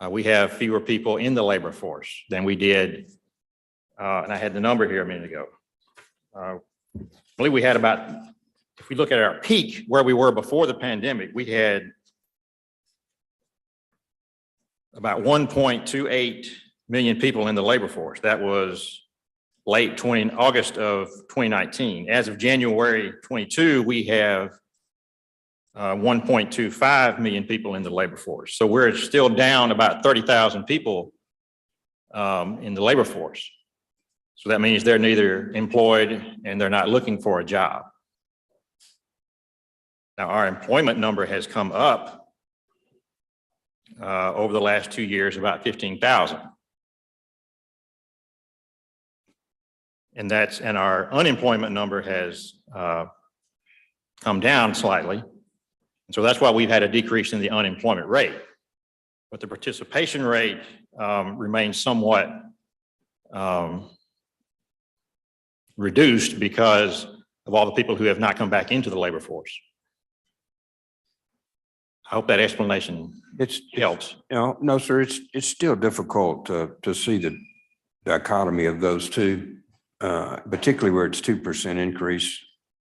We have fewer people in the labor force than we did. And I had the number here a minute ago. I believe we had about, if we look at our peak where we were before the pandemic, we had about 1.28 million people in the labor force. That was August of 2019. As of January 22, we have 1.25 million people in the labor force. So we're still down about 30,000 people in the labor force. So that means they're neither employed and they're not looking for a job. Now, our employment number has come up over the last 2 years, about 15,000. And our unemployment number has come down slightly. And so that's why we've had a decrease in the unemployment rate. But the participation rate remains somewhat reduced because of all the people who have not come back into the labor force. I hope that explanation helps. No, sir, it's still difficult to see the dichotomy of those two, particularly where it's 2% increase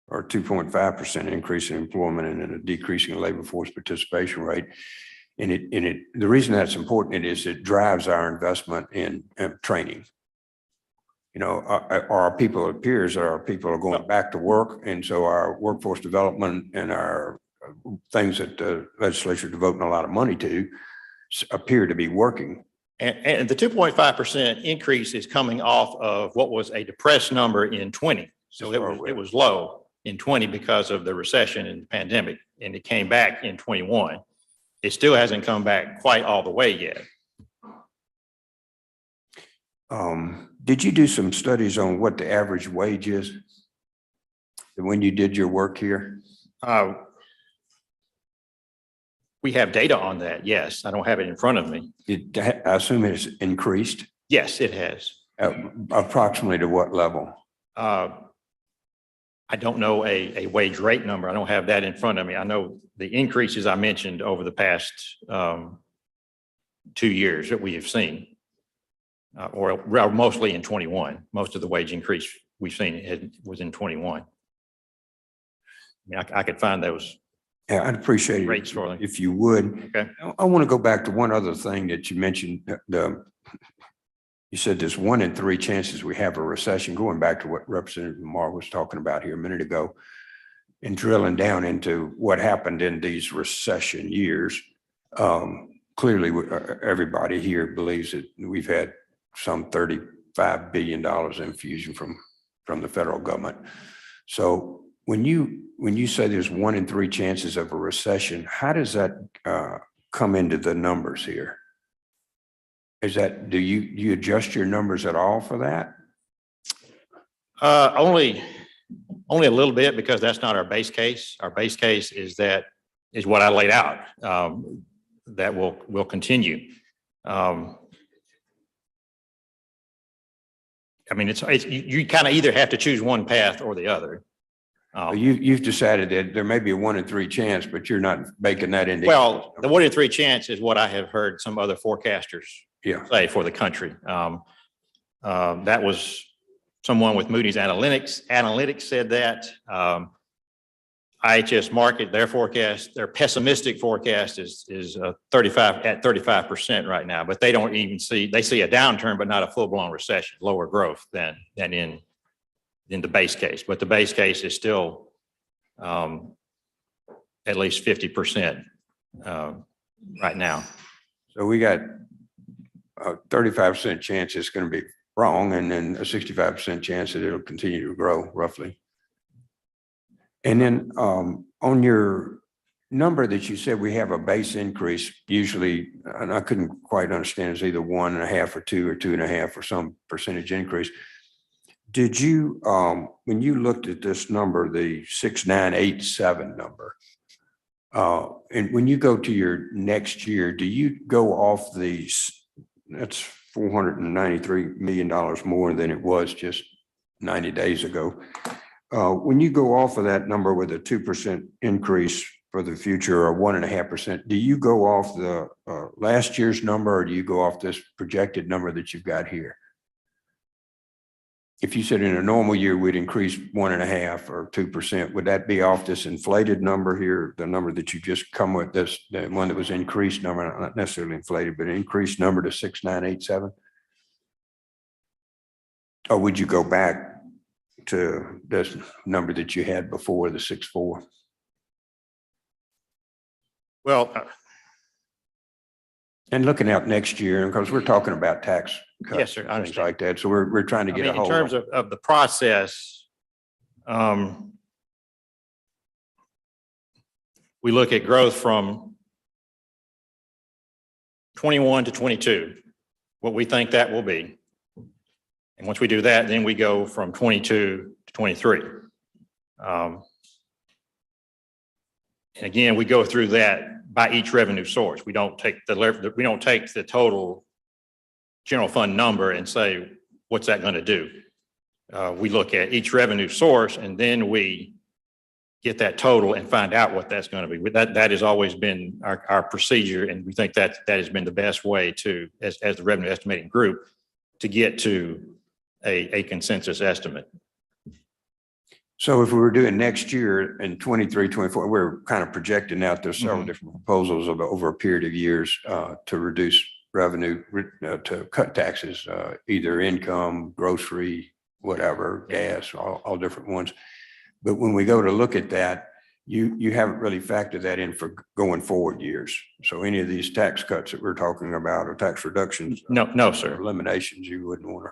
or 2.5% increase in employment and then a decreasing labor force participation rate. And the reason that's important is it drives our investment in training. You know, our people, it appears that our people are going back to work. And so our workforce development and our things that the legislature is devoting a lot of money to appear to be working. And the 2.5% increase is coming off of what was a depressed number in 20. So it was low in 20 because of the recession and the pandemic, and it came back in 21. It still hasn't come back quite all the way yet. Did you do some studies on what the average wage is when you did your work here? We have data on that. Yes. I don't have it in front of me. I assume it's increased. Yes, it has. Approximately to what level? I don't know a wage rate number. I don't have that in front of me. I know the increases I mentioned over the past 2 years that we have seen, or mostly in 21. Most of the wage increase we've seen was in 21. I mean, I could find those. Yeah, I'd appreciate it rates for them if you would. Okay. I want to go back to one other thing that you mentioned. You said there's 1 in 3 chances we have a recession, going back to what Representative Lamar was talking about here a minute ago, and drilling down into what happened in these recession years. Clearly, everybody here believes that we've had some $35 billion infusion from the federal government. So when you say there's 1 in 3 chances of a recession, how does that come into the numbers here? Is that, do you adjust your numbers at all for that? Only a little bit, because that's not our base case. Our base case is what I laid out, that will continue. I mean, you kind of either have to choose one path or the other. You've decided that there may be a 1 in 3 chance, but you're not baking that into. Well, the 1 in 3 chance is what I have heard some other forecasters say for the country. That was someone with Moody's Analytics said that. IHS Markit, their pessimistic forecast is 35% right now, but they don't even they see a downturn, but not a full-blown recession, lower growth than in the base case. But the base case is still at least 50% right now. So we got a 35% chance it's going to be wrong, and then a 65% chance that it'll continue to grow roughly. And then on your number that you said we have a base increase, usually, and I couldn't quite understand, it's either 1.5 or 2 or 2.5 or some percentage increase. Did you, when you looked at this number, the 6987 number, and when you go to your next year, do you go off that's $493 million more than it was just 90 days ago. When you go off of that number with a 2% increase for the future or 1.5%, do you go off the last year's number or do you go off this projected number that you've got here? If you said in a normal year, we'd increase 1.5 or 2%, would that be off this inflated number here, the number that you just come with, this, the one that was increased number, not necessarily inflated, but increased number to 6987? Or would you go back to this number that you had before, the 64? Well, And looking out next year, because we're talking about tax cuts. Yes, sir, I things understand. like that. So we're trying to I get mean, a in hold terms of. of the process, we look at growth from 21 to 22, what we think that will be. And once we do that, then we go from 22 to 23. And again, we go through that by each revenue source. We don't take the total general fund number and say, what's that going to do? We look at each revenue source and then we get that total and find out what that's going to be. That has always been our procedure. And we think that has been the best way to, as the revenue estimating group, to get to a consensus estimate. So if we were doing next year in 23, 24, we're kind of projecting out there's several different proposals over a period of years to reduce revenue, to cut taxes, either income, grocery, whatever, gas, all different ones. But when we go to look at that, you haven't really factored that in for going forward years. So any of these tax cuts that we're talking about or tax reductions. No, sir. Eliminations, you wouldn't want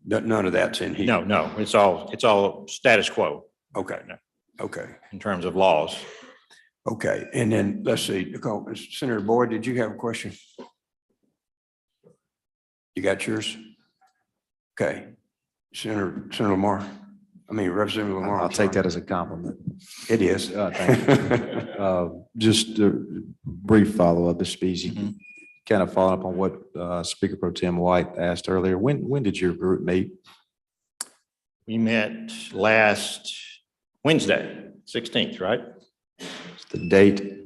to, none of that's in here. No, it's all status quo. Okay, okay, In terms of laws. okay. And then let's see, Senator Boyd, did you have a question? You got yours? Okay. Senator Lamar, Representative Lamar. I'll take that as a compliment. It is. Thank you. Just a brief follow-up, Mr. Beasy. Kind of following up on what Speaker Pro Tem White asked earlier. When did your group meet? We met last Wednesday, 16th, right? The date?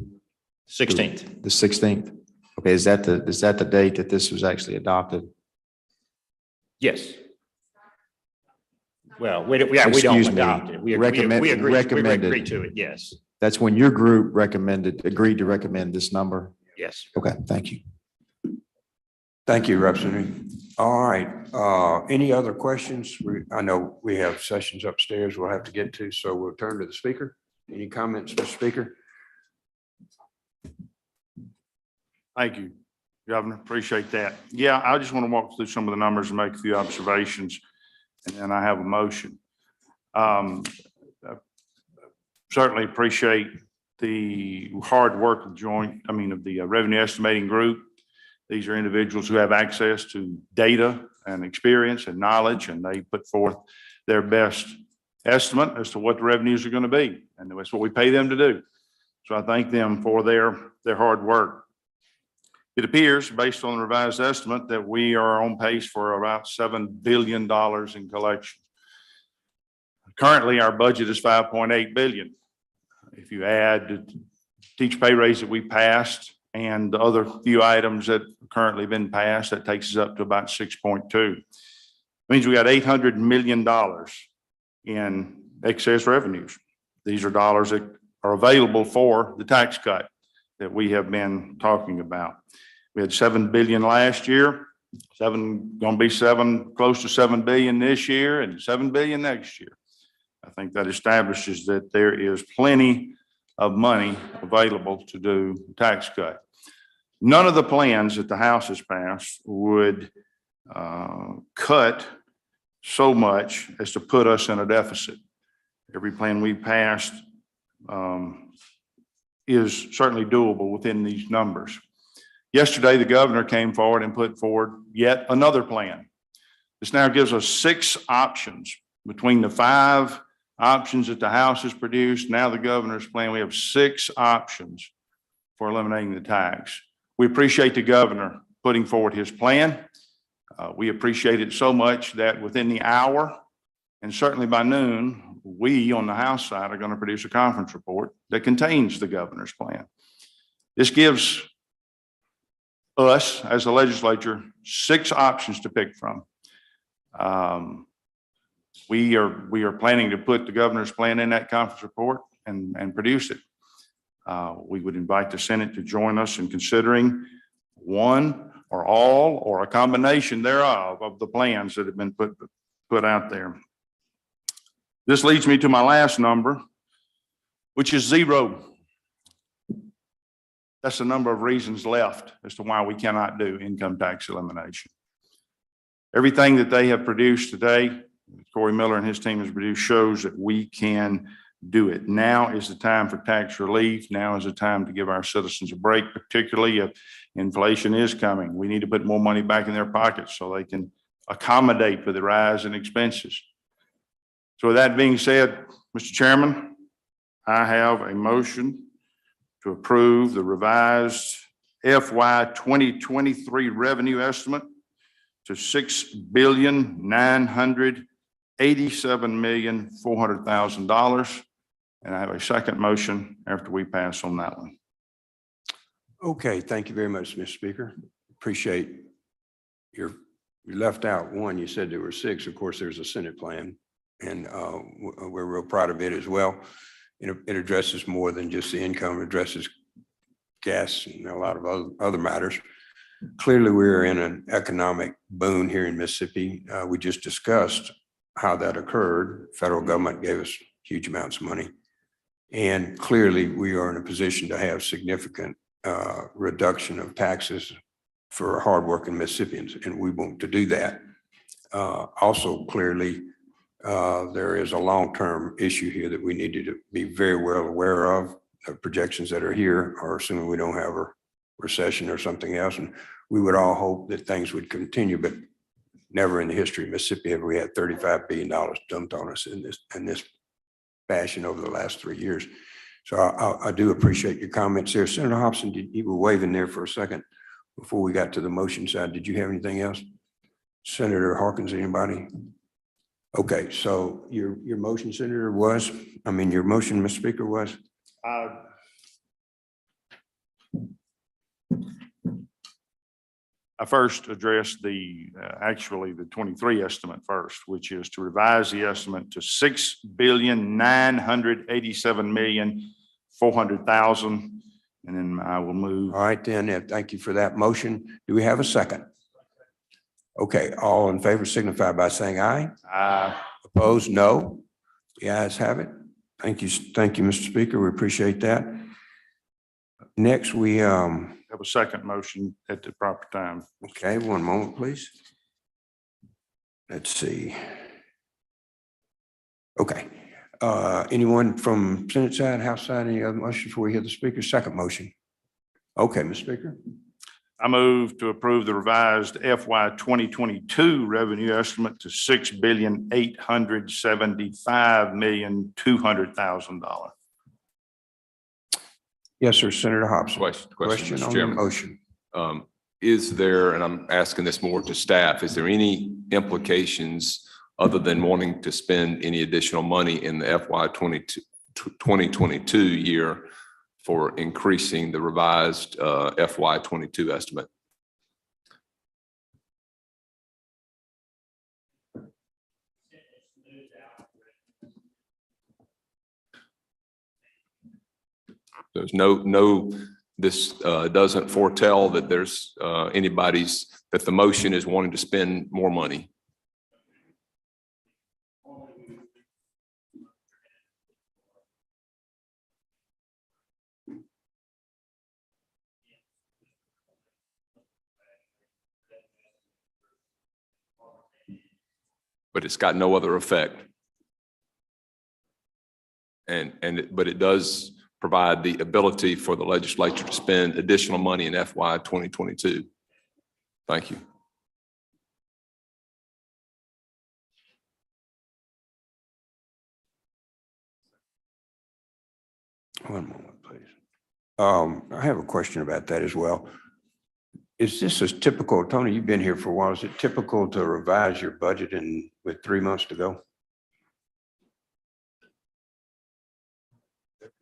16th. The 16th? Okay, is that the date that this was actually adopted? Yes. Well, we don't Excuse me. adopt it. We Recommended. agree to it, yes. That's when your group agreed to recommend this number? Yes. Okay, thank you. Thank you, Representative. All right. Any other questions? I know we have sessions upstairs we'll have to get to, so we'll turn to the speaker. Any comments, Mr. Speaker? Thank you, Governor. Appreciate that. Yeah, I just want to walk through some of the numbers and make a few observations, and then I have a motion. I certainly appreciate the hard work of the revenue estimating group. These are individuals who have access to data and experience and knowledge, and they put forth their best estimate as to what the revenues are going to be. And that's what we pay them to do. So I thank them for their hard work. It appears, based on the revised estimate, that we are on pace for about $7 billion in collections. Currently, our budget is $5.8 billion. If you add the teacher pay raise that we passed and the other few items that currently been passed, that takes us up to about 6.2. Means we got $800 million in excess revenues. These are dollars that are available for the tax cut that we have been talking about. We had $7 billion last year, close to $7 billion this year, and $7 billion next year. I think that establishes that there is plenty of money available to do tax cut. None of the plans that the House has passed would cut so much as to put us in a deficit. Every plan we passed is certainly doable within these numbers. Yesterday, the governor came forward and put forward yet another plan. This now gives us 6 options between the 5 options that the House has produced. Now the governor's plan, we have 6 options for eliminating the tax. We appreciate the governor putting forward his plan. We appreciate it so much that within the hour and certainly by noon, we on the House side are going to produce a conference report that contains the governor's plan. This gives us as a legislature 6 options to pick from. We are planning to put the governor's plan in that conference report and produce it. We would invite the Senate to join us in considering one or all or a combination thereof of the plans that have been put out there. This leads me to my last number, which is 0. That's the number of reasons left as to why we cannot do income tax elimination. Everything that they have produced today, Corey Miller and his team has produced, shows that we can do it. Now is the time for tax relief. Now is the time to give our citizens a break, particularly if inflation is coming. We need to put more money back in their pockets so they can accommodate for the rise in expenses. So with that being said, Mr. Chairman, I have a motion to approve the revised FY 2023 revenue estimate to $6,987,400,000. And I have a second motion after we pass on that one. Okay, thank you very much, Mr. Speaker. Appreciate you left out one. You said there were 6. Of course, there's a Senate plan, and we're real proud of it as well. It addresses more than just the income. It addresses gas and a lot of other matters. Clearly, we're in an economic boom here in Mississippi. We just discussed how that occurred. Federal government gave us huge amounts of money. And clearly, we are in a position to have significant reduction of taxes for hardworking Mississippians, and we want to do that. Also, clearly, there is a long-term issue here that we need to be very well aware of. The projections that are here are assuming we don't have a recession or something else, and we would all hope that things would continue, but never in the history of Mississippi have we had $35 billion dumped on us in this fashion over the last 3 years. So I do appreciate your comments there. Senator Hobson, you were waving there for a second before we got to the motion side. Did you have anything else? Senator Harkins, anybody? Okay, so your motion, Senator, your motion, Mr. Speaker, was? I first addressed actually the 23 estimate first, which is to revise the estimate to $6,987,400,000. And then I will move. All right, then, thank you for that motion. Do we have a second? Okay, all in favor signify by saying aye. Aye. Opposed, no. The ayes have it. Thank you, Mr. Speaker. We appreciate that. Next, we Have a second motion at the proper time. okay, one moment, please. Let's see. Okay, anyone from Senate side, House side, any other motion before we hear the speaker? Second motion. Okay, Mr. Speaker. I move to approve the revised FY 2022 revenue estimate to $6,875,200,000. Yes, sir, Senator Hobson. Question, Mr. on the Chairman. motion. Is there, and I'm asking this more to staff, is there any implications other than wanting to spend any additional money in the FY 2022 year for increasing the revised FY 22 estimate? There's this doesn't foretell that there's that the motion is wanting to spend more money. But it's got no other effect. but it does provide the ability for the legislature to spend additional money in FY 2022. Thank you. One moment, please. I have a question about that as well. Is this as typical, Tony, you've been here for a while, is it typical to revise your budget with 3 months to go?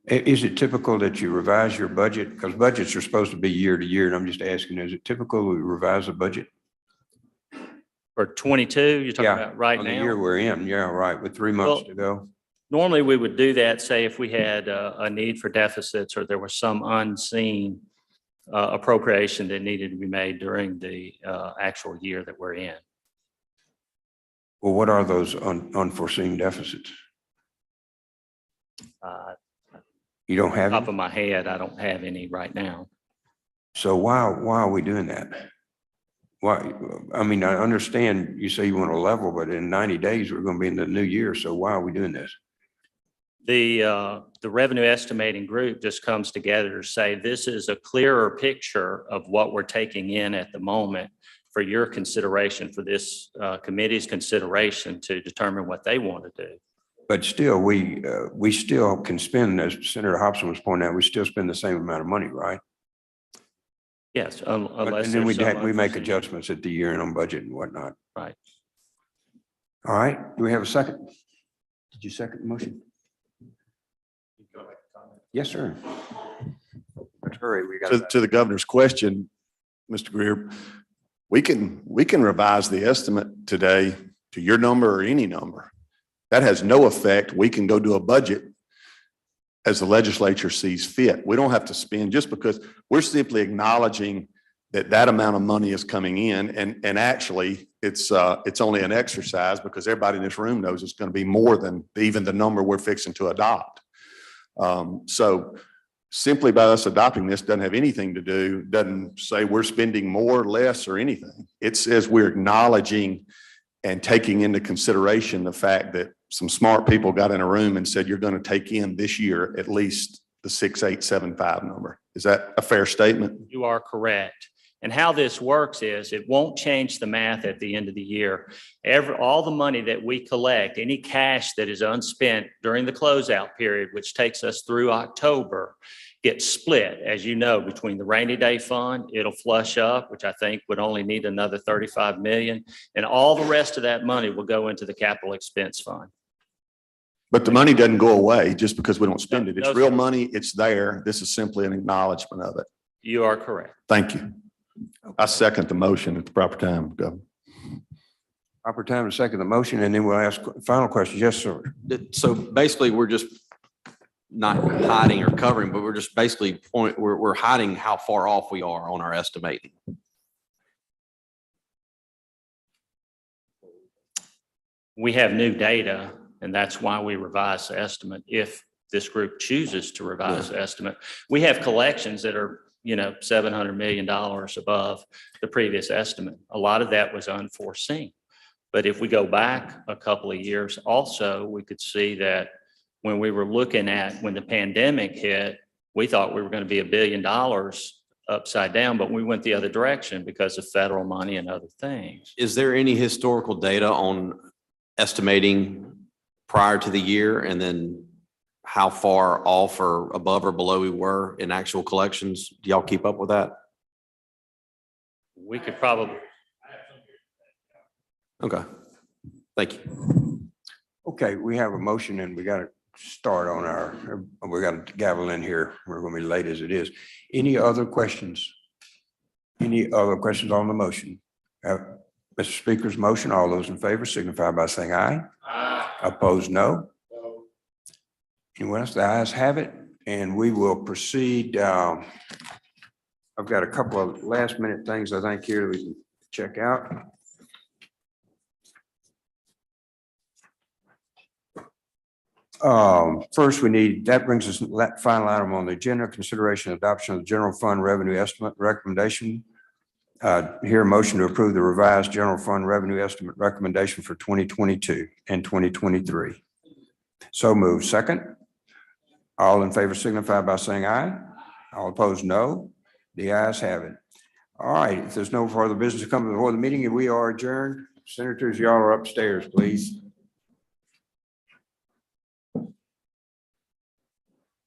Is it typical that you revise your budget? Because budgets are supposed to be year to year, and I'm just asking, is it typical we revise a budget? For 22, you're talking Yeah, about right on the year now? we're in, yeah, right, with 3 months Well, to go. Normally, we would do that, say if we had a need for deficits or there was some unseen appropriation that needed to be made during the actual year that we're in. Well, what are those unforeseen deficits? You don't have Top it? of my head, I don't have any right now. So why are we doing that? Why, I mean, I understand you say you want a level, but in 90 days, we're going to be in the new year. So why are we doing this? The revenue estimating group just comes together to say, this is a clearer picture of what we're taking in at the moment for your consideration, for this committee's consideration to determine what they want to do. But still, we still can spend, as Senator Hobson was pointing out, we still spend the same amount of money, right? Yes, But- unless And then there's some we make unforeseen- adjustments at the year and on budget and whatnot. Right. All right, do we have a second? Did you second the motion? Yes, sir. Let's hurry, we got. To the governor's question, Mr. Greer, we can revise the estimate today to your number or any number. That has no effect. We can go do a budget as the legislature sees fit. We don't have to spend just because we're simply acknowledging that amount of money is coming in. And actually it's only an exercise because everybody in this room knows it's going to be more than even the number we're fixing to adopt. So simply by us adopting this doesn't have anything to do, doesn't say we're spending more, less, or anything. It says we're acknowledging and taking into consideration the fact that some smart people got in a room and said, you're going to take in this year at least the 6,875 number. Is that a fair statement? You are correct. And how this works is it won't change the math at the end of the year. All the money that we collect, any cash that is unspent during the closeout period, which takes us through October, gets split, as you know, between the rainy day fund. It'll flush up, which I think would only need another 35 million. And all the rest of that money will go into the capital expense fund. But the money doesn't go away just because we don't spend it. It's No, real sir. money. It's there. This is simply an acknowledgement of it. You are correct. Thank you. I second the motion at the proper time, Governor. Proper time to second the motion, and then we'll ask final questions. Yes, sir. So basically, we're just not hiding or covering, but we're just basically we're hiding how far off we are on our estimating. We have new data, and that's why we revise the estimate. If this group chooses to revise the estimate, we have collections that are, $700 million above the previous estimate. A lot of that was unforeseen. But if we go back a couple of years, also, we could see that when we were looking at when the pandemic hit, we thought we were going to be $1 billion upside down, but we went the other direction because of federal money and other things. Is there any historical data on estimating prior to the year and then how far off or above or below we were in actual collections? Do y'all keep up with that? We could probably, Okay. Thank you. Okay, we have a motion and we got to start on we got to gavel in here. We're going to be late as it is. Any other questions? Any other questions on the motion? Mr. Speaker's motion, all those in favor signify by saying aye. Aye. Opposed, no. Anyone else? The ayes have it, and we will proceed. I've got a couple of last minute things I think here we can check out. First, that brings us to that final item on the agenda, consideration and adoption of the general fund revenue estimate recommendation. Here, a motion to approve the revised general fund revenue estimate recommendation for 2022 and 2023. So moved. Second. All in favor signify by saying aye. All opposed, no. The ayes have it. All right, if there's no further business to come before the meeting, we are adjourned. Senators, y'all are upstairs, please.